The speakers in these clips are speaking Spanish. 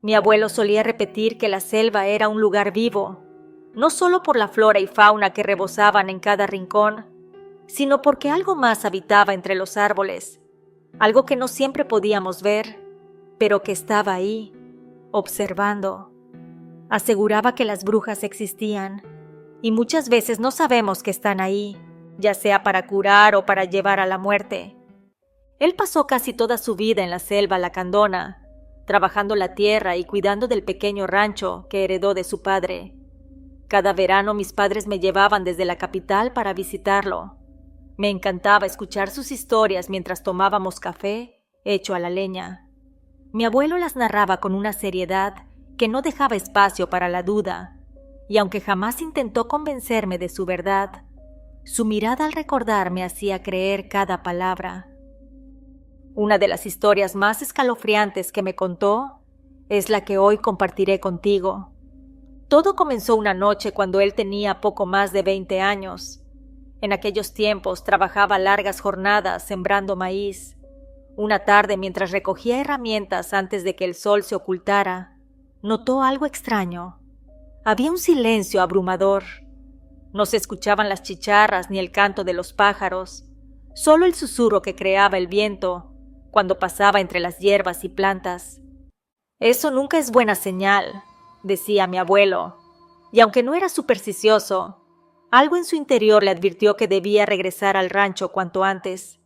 Mi abuelo solía repetir que la selva era un lugar vivo, no solo por la flora y fauna que rebosaban en cada rincón, sino porque algo más habitaba entre los árboles, algo que no siempre podíamos ver, pero que estaba ahí, observando. Aseguraba que las brujas existían, y muchas veces no sabemos que están ahí, ya sea para curar o para llevar a la muerte. Él pasó casi toda su vida en la selva lacandona, trabajando la tierra y cuidando del pequeño rancho que heredó de su padre. Cada verano mis padres me llevaban desde la capital para visitarlo. Me encantaba escuchar sus historias mientras tomábamos café hecho a la leña. Mi abuelo las narraba con una seriedad que no dejaba espacio para la duda, y aunque jamás intentó convencerme de su verdad, su mirada al recordar me hacía creer cada palabra. Una de las historias más escalofriantes que me contó es la que hoy compartiré contigo. Todo comenzó una noche cuando él tenía poco más de 20 años. En aquellos tiempos trabajaba largas jornadas sembrando maíz. Una tarde, mientras recogía herramientas antes de que el sol se ocultara, notó algo extraño. Había un silencio abrumador. No se escuchaban las chicharras ni el canto de los pájaros, solo el susurro que creaba el viento cuando pasaba entre las hierbas y plantas. Eso nunca es buena señal, decía mi abuelo, y aunque no era supersticioso, algo en su interior le advirtió que debía regresar al rancho cuanto antes.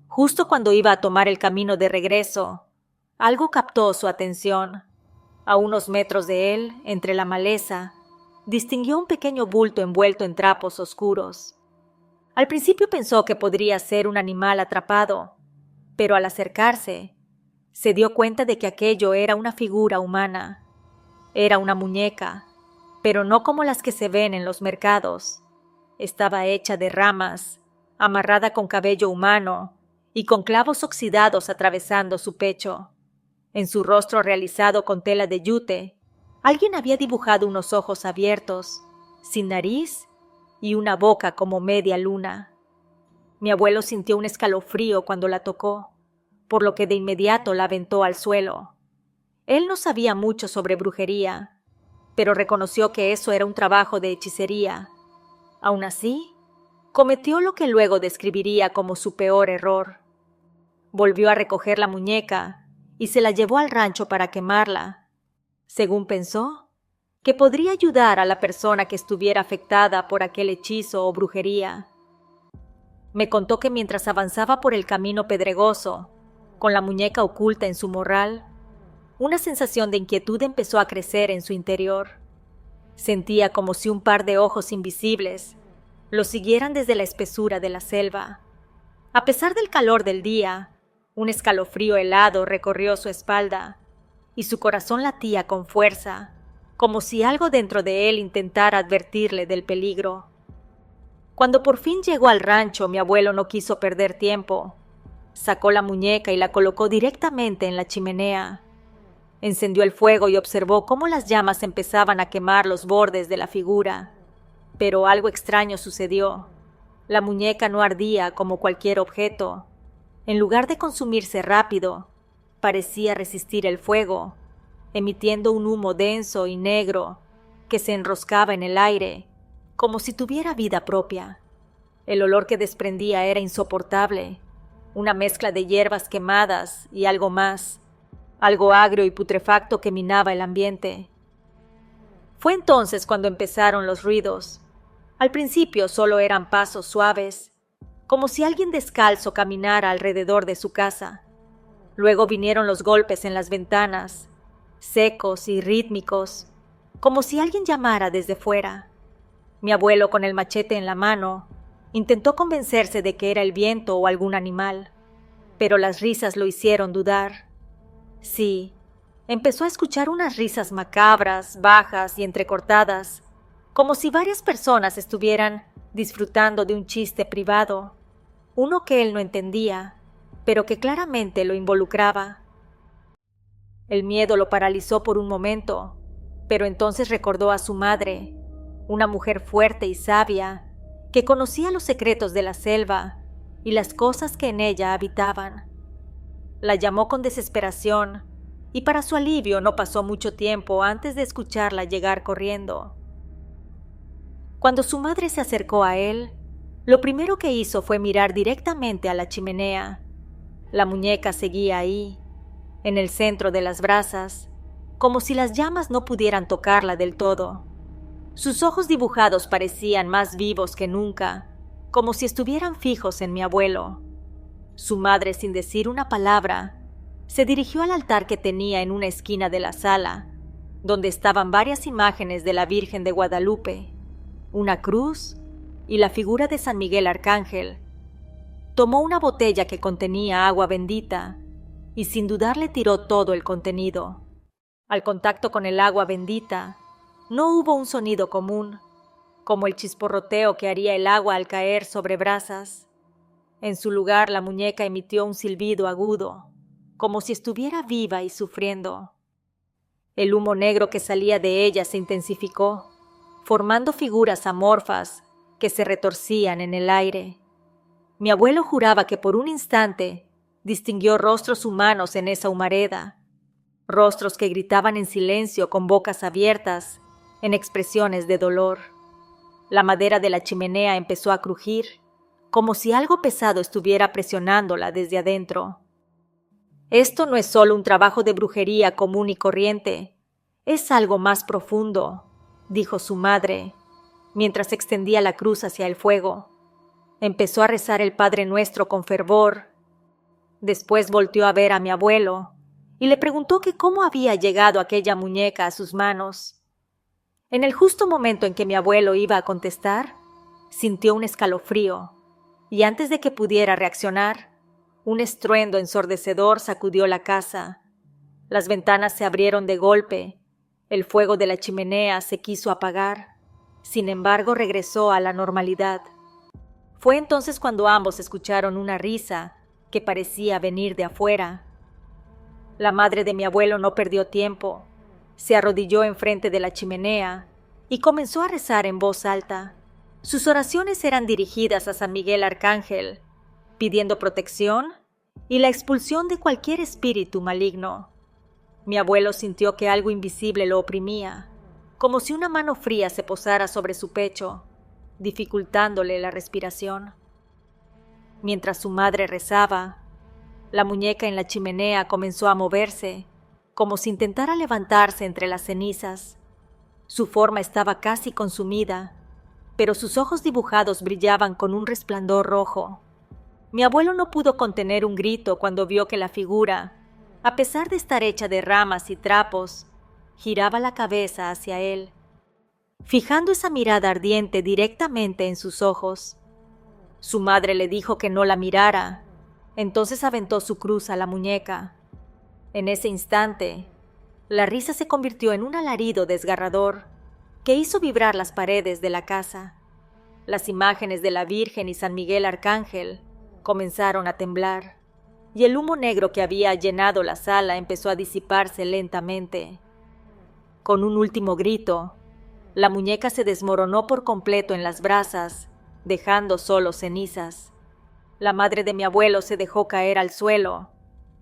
Justo cuando iba a tomar el camino de regreso, algo captó su atención. A unos metros de él, entre la maleza, distinguió un pequeño bulto envuelto en trapos oscuros. Al principio pensó que podría ser un animal atrapado, pero al acercarse, se dio cuenta de que aquello era una figura humana. Era una muñeca, pero no como las que se ven en los mercados. Estaba hecha de ramas, amarrada con cabello humano y con clavos oxidados atravesando su pecho. En su rostro realizado con tela de yute, alguien había dibujado unos ojos abiertos, sin nariz y una boca como media luna. Mi abuelo sintió un escalofrío cuando la tocó, por lo que de inmediato la aventó al suelo. Él no sabía mucho sobre brujería, pero reconoció que eso era un trabajo de hechicería. Aún así, cometió lo que luego describiría como su peor error. Volvió a recoger la muñeca y se la llevó al rancho para quemarla. Según pensó, que podría ayudar a la persona que estuviera afectada por aquel hechizo o brujería. Me contó que mientras avanzaba por el camino pedregoso, con la muñeca oculta en su morral, una sensación de inquietud empezó a crecer en su interior. Sentía como si un par de ojos invisibles lo siguieran desde la espesura de la selva. A pesar del calor del día, un escalofrío helado recorrió su espalda y su corazón latía con fuerza, como si algo dentro de él intentara advertirle del peligro. Cuando por fin llegó al rancho, mi abuelo no quiso perder tiempo. Sacó la muñeca y la colocó directamente en la chimenea. Encendió el fuego y observó cómo las llamas empezaban a quemar los bordes de la figura. Pero algo extraño sucedió. La muñeca no ardía como cualquier objeto. En lugar de consumirse rápido, parecía resistir el fuego, emitiendo un humo denso y negro que se enroscaba en el aire, como si tuviera vida propia. El olor que desprendía era insoportable, una mezcla de hierbas quemadas y algo más, algo agrio y putrefacto que minaba el ambiente. Fue entonces cuando empezaron los ruidos. Al principio solo eran pasos suaves, como si alguien descalzo caminara alrededor de su casa. Luego vinieron los golpes en las ventanas, secos y rítmicos, como si alguien llamara desde fuera. Mi abuelo, con el machete en la mano, intentó convencerse de que era el viento o algún animal, pero las risas lo hicieron dudar. Sí, empezó a escuchar unas risas macabras, bajas y entrecortadas, como si varias personas estuvieran disfrutando de un chiste privado, uno que él no entendía, pero que claramente lo involucraba. El miedo lo paralizó por un momento, pero entonces recordó a su madre, una mujer fuerte y sabia, que conocía los secretos de la selva y las cosas que en ella habitaban. La llamó con desesperación y para su alivio no pasó mucho tiempo antes de escucharla llegar corriendo. Cuando su madre se acercó a él, lo primero que hizo fue mirar directamente a la chimenea. La muñeca seguía ahí, en el centro de las brasas, como si las llamas no pudieran tocarla del todo. Sus ojos dibujados parecían más vivos que nunca, como si estuvieran fijos en mi abuelo. Su madre, sin decir una palabra, se dirigió al altar que tenía en una esquina de la sala, donde estaban varias imágenes de la Virgen de Guadalupe, una cruz y la figura de San Miguel Arcángel. Tomó una botella que contenía agua bendita y sin dudar le tiró todo el contenido. Al contacto con el agua bendita, no hubo un sonido común, como el chisporroteo que haría el agua al caer sobre brasas. En su lugar, la muñeca emitió un silbido agudo, como si estuviera viva y sufriendo. El humo negro que salía de ella se intensificó, formando figuras amorfas que se retorcían en el aire. Mi abuelo juraba que por un instante distinguió rostros humanos en esa humareda, rostros que gritaban en silencio con bocas abiertas, en expresiones de dolor. La madera de la chimenea empezó a crujir, como si algo pesado estuviera presionándola desde adentro. Esto no es solo un trabajo de brujería común y corriente, es algo más profundo, dijo su madre, mientras extendía la cruz hacia el fuego. Empezó a rezar el Padre Nuestro con fervor. Después volteó a ver a mi abuelo y le preguntó que cómo había llegado aquella muñeca a sus manos. En el justo momento en que mi abuelo iba a contestar, sintió un escalofrío, y antes de que pudiera reaccionar, un estruendo ensordecedor sacudió la casa. Las ventanas se abrieron de golpe, el fuego de la chimenea se quiso apagar, sin embargo regresó a la normalidad. Fue entonces cuando ambos escucharon una risa que parecía venir de afuera. La madre de mi abuelo no perdió tiempo. Se arrodilló enfrente de la chimenea y comenzó a rezar en voz alta. Sus oraciones eran dirigidas a San Miguel Arcángel, pidiendo protección y la expulsión de cualquier espíritu maligno. Mi abuelo sintió que algo invisible lo oprimía, como si una mano fría se posara sobre su pecho, dificultándole la respiración. Mientras su madre rezaba, la muñeca en la chimenea comenzó a moverse, como si intentara levantarse entre las cenizas. Su forma estaba casi consumida, pero sus ojos dibujados brillaban con un resplandor rojo. Mi abuelo no pudo contener un grito cuando vio que la figura, a pesar de estar hecha de ramas y trapos, giraba la cabeza hacia él, fijando esa mirada ardiente directamente en sus ojos. Su madre le dijo que no la mirara, entonces aventó su cruz a la muñeca. En ese instante, la risa se convirtió en un alarido desgarrador que hizo vibrar las paredes de la casa. Las imágenes de la Virgen y San Miguel Arcángel comenzaron a temblar, y el humo negro que había llenado la sala empezó a disiparse lentamente. Con un último grito, la muñeca se desmoronó por completo en las brasas, dejando solo cenizas. La madre de mi abuelo se dejó caer al suelo,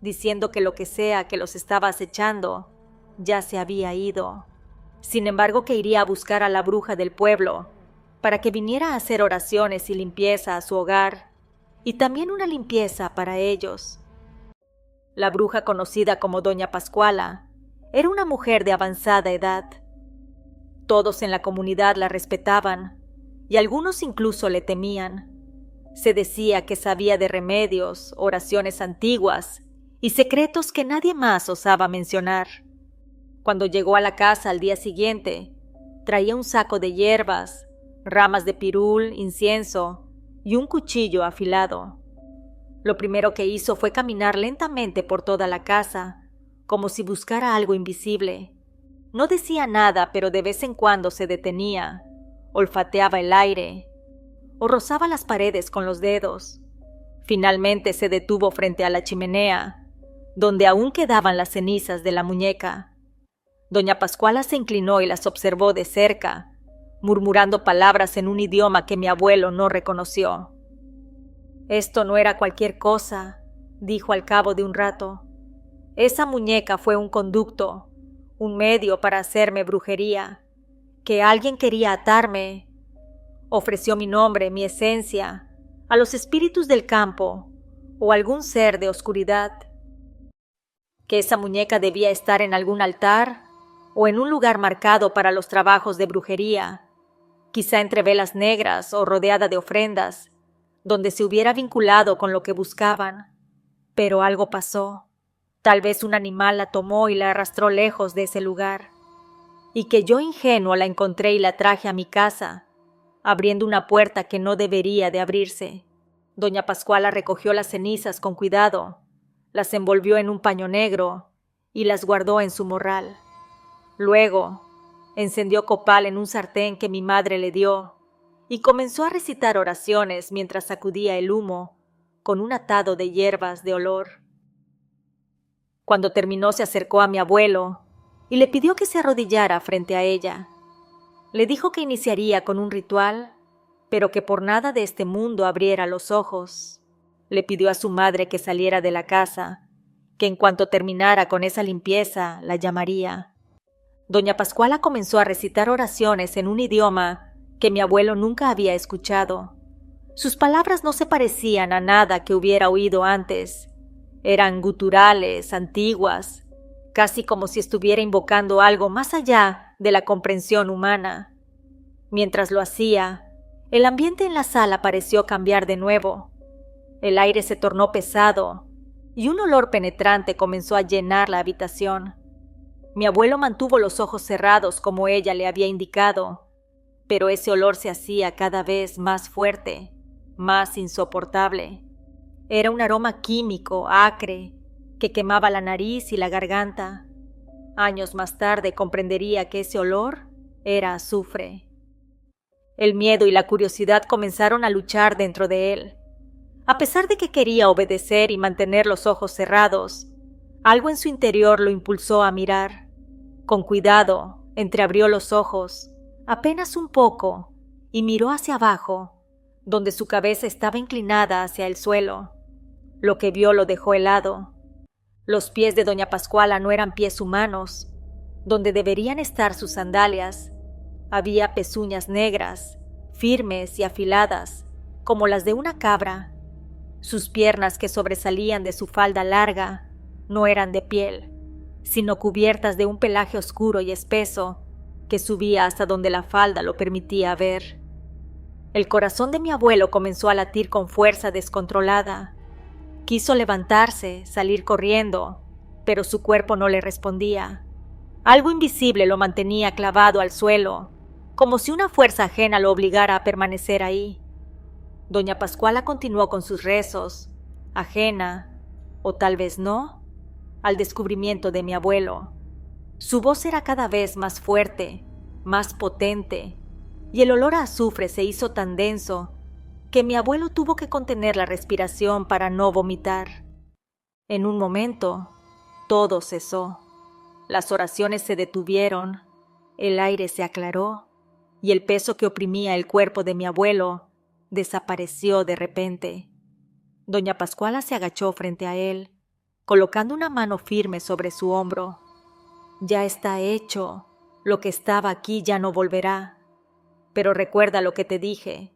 diciendo que lo que sea que los estaba acechando ya se había ido. Sin embargo, que iría a buscar a la bruja del pueblo para que viniera a hacer oraciones y limpieza a su hogar, y también una limpieza para ellos. La bruja, conocida como Doña Pascuala, era una mujer de avanzada edad. Todos en la comunidad la respetaban, y algunos incluso le temían. Se decía que sabía de remedios, oraciones antiguas y secretos que nadie más osaba mencionar. Cuando llegó a la casa al día siguiente, traía un saco de hierbas, ramas de pirul, incienso y un cuchillo afilado. Lo primero que hizo fue caminar lentamente por toda la casa, como si buscara algo invisible. No decía nada, pero de vez en cuando se detenía, olfateaba el aire o rozaba las paredes con los dedos. Finalmente se detuvo frente a la chimenea, donde aún quedaban las cenizas de la muñeca. Doña Pascuala se inclinó y las observó de cerca, murmurando palabras en un idioma que mi abuelo no reconoció. «Esto no era cualquier cosa», dijo al cabo de un rato. Esa muñeca fue un conducto, un medio para hacerme brujería, que alguien quería atarme. Ofreció mi nombre, mi esencia, a los espíritus del campo o algún ser de oscuridad. Que esa muñeca debía estar en algún altar o en un lugar marcado para los trabajos de brujería, quizá entre velas negras o rodeada de ofrendas, donde se hubiera vinculado con lo que buscaban. Pero algo pasó. Tal vez un animal la tomó y la arrastró lejos de ese lugar, y que yo ingenuo la encontré y la traje a mi casa, abriendo una puerta que no debería de abrirse. Doña Pascuala recogió las cenizas con cuidado, las envolvió en un paño negro y las guardó en su morral. Luego, encendió copal en un sartén que mi madre le dio y comenzó a recitar oraciones mientras sacudía el humo con un atado de hierbas de olor. Cuando terminó, se acercó a mi abuelo y le pidió que se arrodillara frente a ella. Le dijo que iniciaría con un ritual, pero que por nada de este mundo abriera los ojos. Le pidió a su madre que saliera de la casa, que en cuanto terminara con esa limpieza la llamaría. Doña Pascuala comenzó a recitar oraciones en un idioma que mi abuelo nunca había escuchado. Sus palabras no se parecían a nada que hubiera oído antes. Eran guturales, antiguas, casi como si estuviera invocando algo más allá de la comprensión humana. Mientras lo hacía, el ambiente en la sala pareció cambiar de nuevo. El aire se tornó pesado y un olor penetrante comenzó a llenar la habitación. Mi abuelo mantuvo los ojos cerrados como ella le había indicado, pero ese olor se hacía cada vez más fuerte, más insoportable. Era un aroma químico, acre, que quemaba la nariz y la garganta. Años más tarde comprendería que ese olor era azufre. El miedo y la curiosidad comenzaron a luchar dentro de él. A pesar de que quería obedecer y mantener los ojos cerrados, algo en su interior lo impulsó a mirar. Con cuidado, entreabrió los ojos, apenas un poco, y miró hacia abajo, donde su cabeza estaba inclinada hacia el suelo. Lo que vio lo dejó helado. Los pies de doña Pascuala no eran pies humanos. Donde deberían estar sus sandalias, había pezuñas negras, firmes y afiladas, como las de una cabra. Sus piernas, que sobresalían de su falda larga, no eran de piel, sino cubiertas de un pelaje oscuro y espeso que subía hasta donde la falda lo permitía ver. El corazón de mi abuelo comenzó a latir con fuerza descontrolada. Quiso levantarse, salir corriendo, pero su cuerpo no le respondía. Algo invisible lo mantenía clavado al suelo, como si una fuerza ajena lo obligara a permanecer ahí. Doña Pascuala continuó con sus rezos, ajena, o tal vez no, al descubrimiento de mi abuelo. Su voz era cada vez más fuerte, más potente, y el olor a azufre se hizo tan denso que mi abuelo tuvo que contener la respiración para no vomitar. En un momento, todo cesó. Las oraciones se detuvieron, el aire se aclaró, y el peso que oprimía el cuerpo de mi abuelo desapareció de repente. Doña Pascuala se agachó frente a él, colocando una mano firme sobre su hombro. Ya está hecho, lo que estaba aquí ya no volverá. Pero recuerda lo que te dije,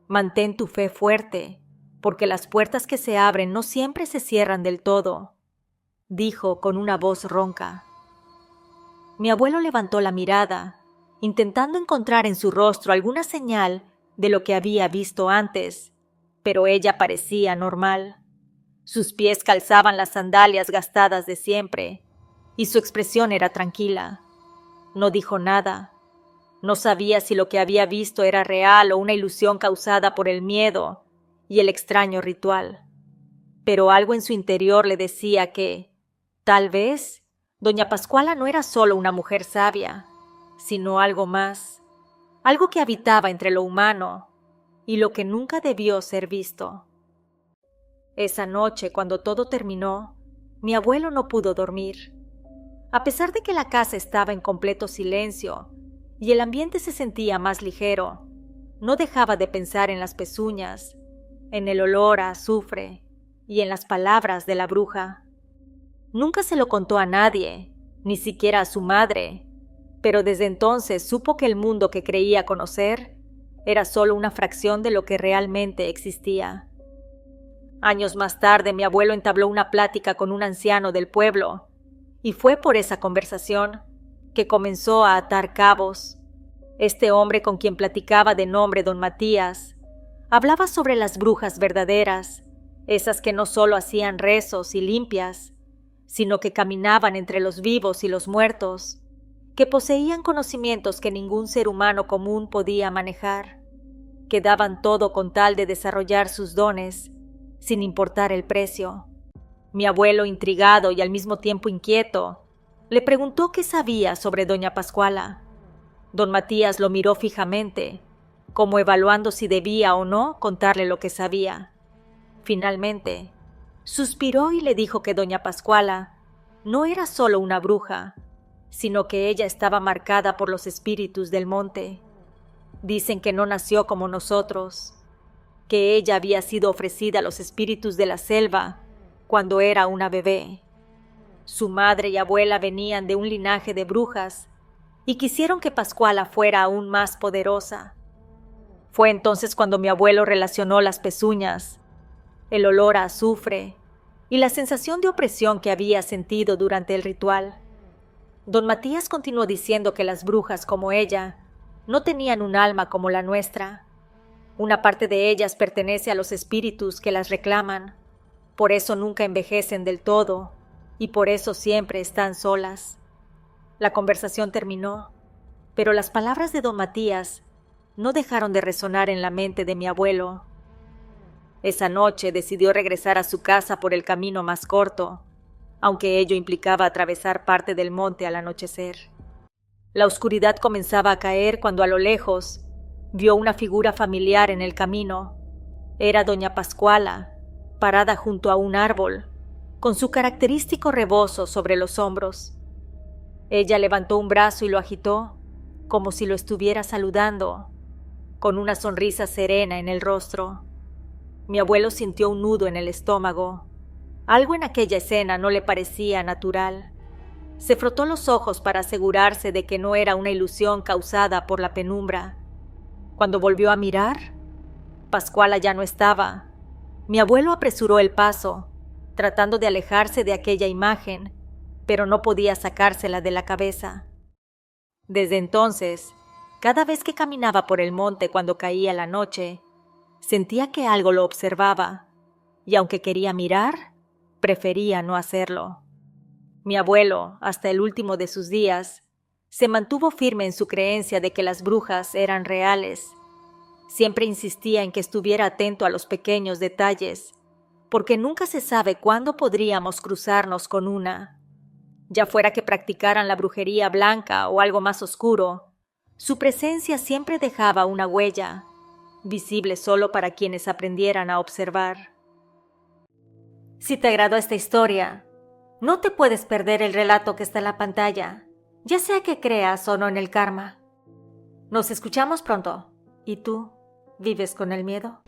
mantén tu fe fuerte, porque las puertas que se abren no siempre se cierran del todo, dijo con una voz ronca. Mi abuelo levantó la mirada, intentando encontrar en su rostro alguna señal de lo que había visto antes, pero ella parecía normal. Sus pies calzaban las sandalias gastadas de siempre, y su expresión era tranquila. No dijo nada. No sabía si lo que había visto era real o una ilusión causada por el miedo y el extraño ritual. Pero algo en su interior le decía que, tal vez, doña Pascuala no era solo una mujer sabia, sino algo más, algo que habitaba entre lo humano y lo que nunca debió ser visto. Esa noche, cuando todo terminó, mi abuelo no pudo dormir. A pesar de que la casa estaba en completo silencio y el ambiente se sentía más ligero, no dejaba de pensar en las pezuñas, en el olor a azufre y en las palabras de la bruja. Nunca se lo contó a nadie, ni siquiera a su madre, pero desde entonces supo que el mundo que creía conocer era solo una fracción de lo que realmente existía. Años más tarde, mi abuelo entabló una plática con un anciano del pueblo, y fue por esa conversación que comenzó a atar cabos. Este hombre con quien platicaba, de nombre Don Matías, hablaba sobre las brujas verdaderas, esas que no solo hacían rezos y limpias, sino que caminaban entre los vivos y los muertos, que poseían conocimientos que ningún ser humano común podía manejar, que daban todo con tal de desarrollar sus dones, sin importar el precio. Mi abuelo, intrigado y al mismo tiempo inquieto, le preguntó qué sabía sobre doña Pascuala. Don Matías lo miró fijamente, como evaluando si debía o no contarle lo que sabía. Finalmente, suspiró y le dijo que doña Pascuala no era solo una bruja, sino que ella estaba marcada por los espíritus del monte. Dicen que no nació como nosotros, que ella había sido ofrecida a los espíritus de la selva cuando era una bebé. Su madre y abuela venían de un linaje de brujas y quisieron que Pascuala fuera aún más poderosa. Fue entonces cuando mi abuelo relacionó las pezuñas, el olor a azufre y la sensación de opresión que había sentido durante el ritual. Don Matías continuó diciendo que las brujas como ella no tenían un alma como la nuestra. Una parte de ellas pertenece a los espíritus que las reclaman, por eso nunca envejecen del todo y por eso siempre están solas. La conversación terminó, pero las palabras de don Matías no dejaron de resonar en la mente de mi abuelo. Esa noche decidió regresar a su casa por el camino más corto, aunque ello implicaba atravesar parte del monte al anochecer. La oscuridad comenzaba a caer cuando a lo lejos vio una figura familiar en el camino. Era doña Pascuala, parada junto a un árbol, con su característico rebozo sobre los hombros. Ella levantó un brazo y lo agitó, como si lo estuviera saludando, con una sonrisa serena en el rostro. Mi abuelo sintió un nudo en el estómago. Algo en aquella escena no le parecía natural. Se frotó los ojos para asegurarse de que no era una ilusión causada por la penumbra. Cuando volvió a mirar, Pascuala ya no estaba. Mi abuelo apresuró el paso, tratando de alejarse de aquella imagen, pero no podía sacársela de la cabeza. Desde entonces, cada vez que caminaba por el monte cuando caía la noche, sentía que algo lo observaba, y aunque quería mirar, prefería no hacerlo. Mi abuelo, hasta el último de sus días, se mantuvo firme en su creencia de que las brujas eran reales. Siempre insistía en que estuviera atento a los pequeños detalles, porque nunca se sabe cuándo podríamos cruzarnos con una. Ya fuera que practicaran la brujería blanca o algo más oscuro, su presencia siempre dejaba una huella, visible solo para quienes aprendieran a observar. Si te agradó esta historia, no te puedes perder el relato que está en la pantalla, ya sea que creas o no en el karma. Nos escuchamos pronto. ¿Y tú, vives con el miedo?